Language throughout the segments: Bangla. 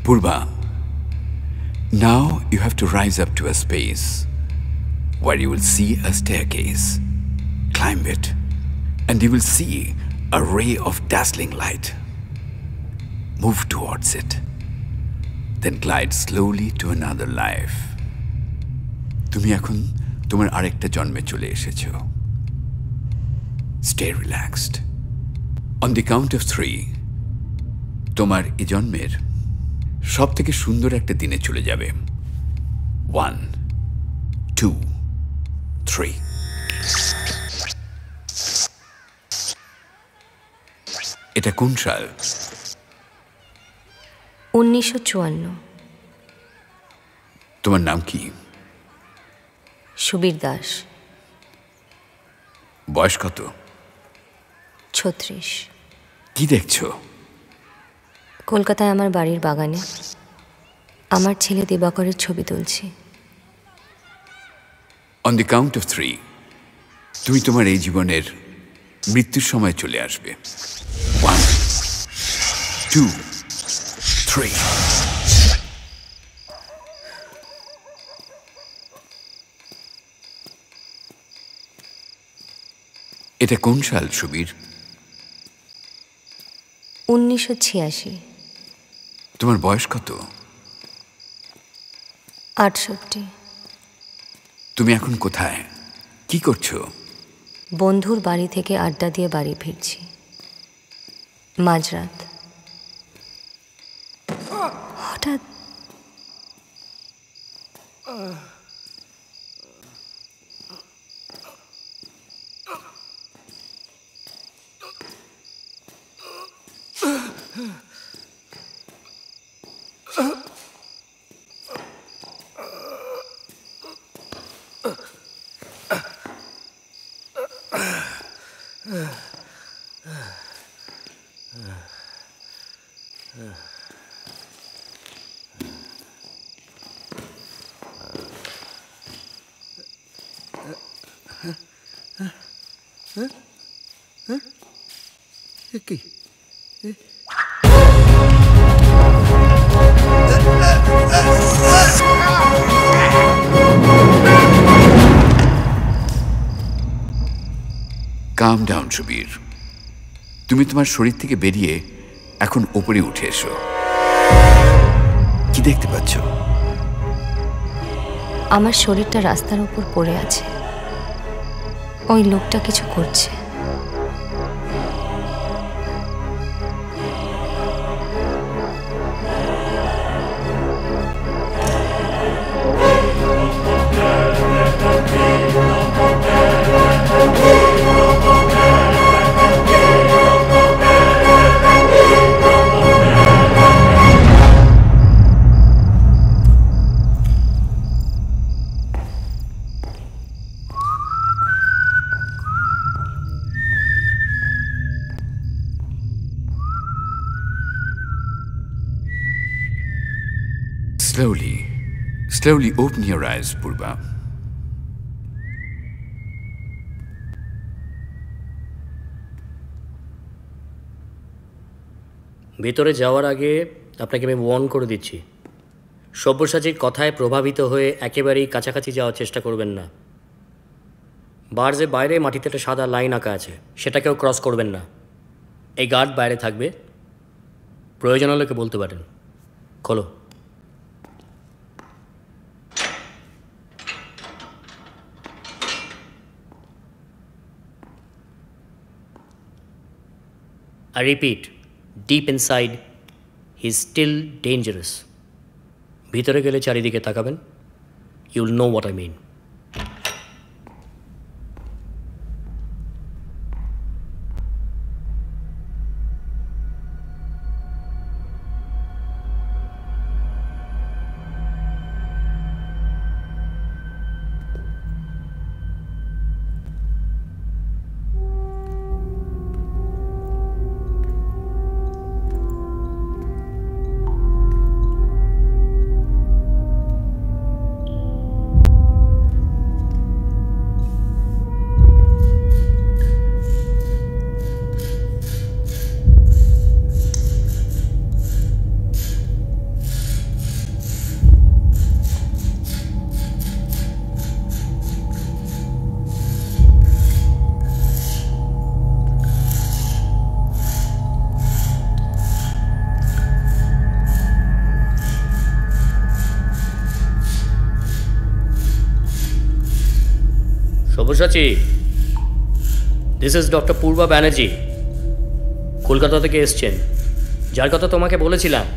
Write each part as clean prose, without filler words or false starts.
Purba, now you have to rise up to a space where you will see a staircase. Climb it, and you will see a ray of dazzling light. Move towards it, then glide slowly to another life. তুমি এখন তোমার আরেকটা জন্মে চলে এসেছো। Stay relaxed. On the count of 3, তোমার এই জন্মের সবথেকে সুন্দর একটা দিনে চলে যাবে। 1, 2, 3. এটা কোন সাল? 1954। তোমার নাম কি? সুবীর দাস। বয়স কত? 36। কি দেখছো? কলকাতায় আমার বাড়ির বাগানে আমার ছেলে দিবাকরের ছবি তুলছি। On the count of 3, তুমি তোমার এই জীবনের মৃত্যুর সময় চলে আসবে। 1, 2, 3. এটা কোন সাল সুবীর? 1986। তোমার বয়স কত? 68। তুমি এখন কোথায়? কি করছো? বন্ধুর বাড়ি থেকে আড্ডা দিয়ে বাড়ি ফিরছি। মাঝরাত। হঠাৎ কি? কাম ডাউন সুবীর। তুমি তোমার শরীর থেকে বেরিয়ে এখন ওপরে উঠে এসো। কি দেখতে পাচ্ছ? আমার শরীরটা রাস্তার উপর পড়ে আছে। ওই লোকটা কিছু করছে। Slowly open your eyes, Purba. ভেতরে যাওয়ার আগে আপনাকে আমি ওয়ার্ন করে দিচ্ছি, সব্যসাচীর কথায় প্রভাবিত হয়ে একেবারেই কাছাকাছি যাওয়ার চেষ্টা করবেন না। বার্জের বাইরে মাটিতে একটা সাদা লাইন আঁকা আছে, সেটাকেও ক্রস করবেন না। এই গার্ড বাইরে থাকবে, প্রয়োজন হলে বলতে পারেন। খোলো। I repeat, deep inside, he is still dangerous. ভিতরে গেলে চারিদিকে তাকাবেন, you'll know what I mean. Sabyasachi, this is doctor Purba Banerjee, Kolkata থেকে এসছেন, যার কথা তোমাকে বলেছিলাম।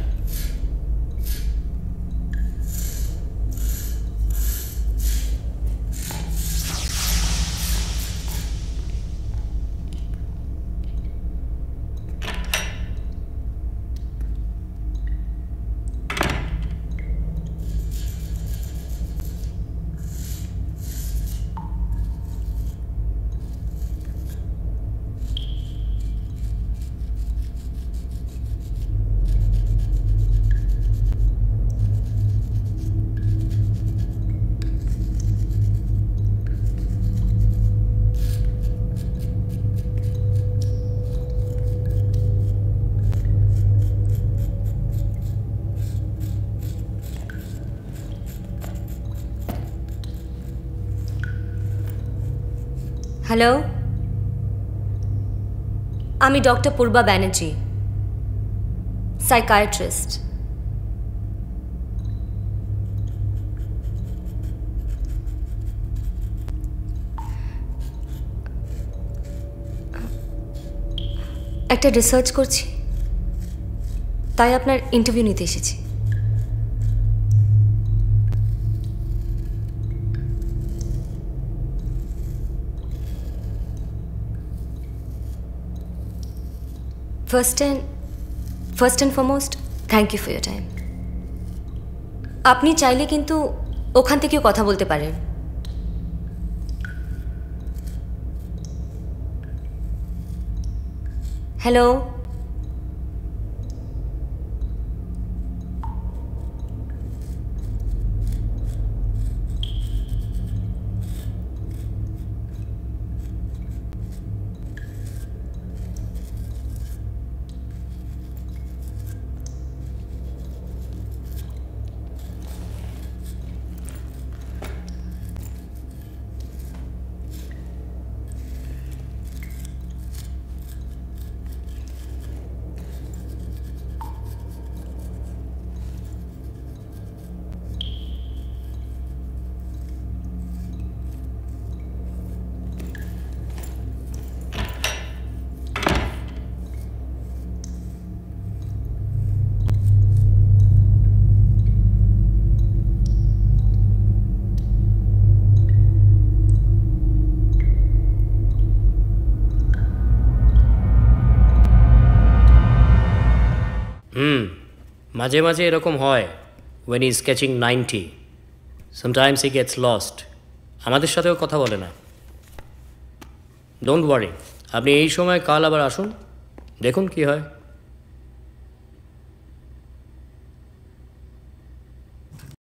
হ্যালো, আমি ডক্টর পূর্বা ব্যানার্জি, সাইকায়াট্রিস্ট। একটা রিসার্চ করছি, তাই আপনার ইন্টারভিউ নিতে এসেছি। First and foremost thank you for your time. আপনি চাইলে কিন্তু ওখান থেকেও কথা বলতে পারেন। হ্যালো, মাঝে মাঝে এরকম হয়, when he sketching 90, sometimes he gets lost. আমাদের সাথেও কথা বলে না। ডোন্ট ওয়ারি, আপনি এই সময় কাল আবার আসুন, দেখুন কি হয়।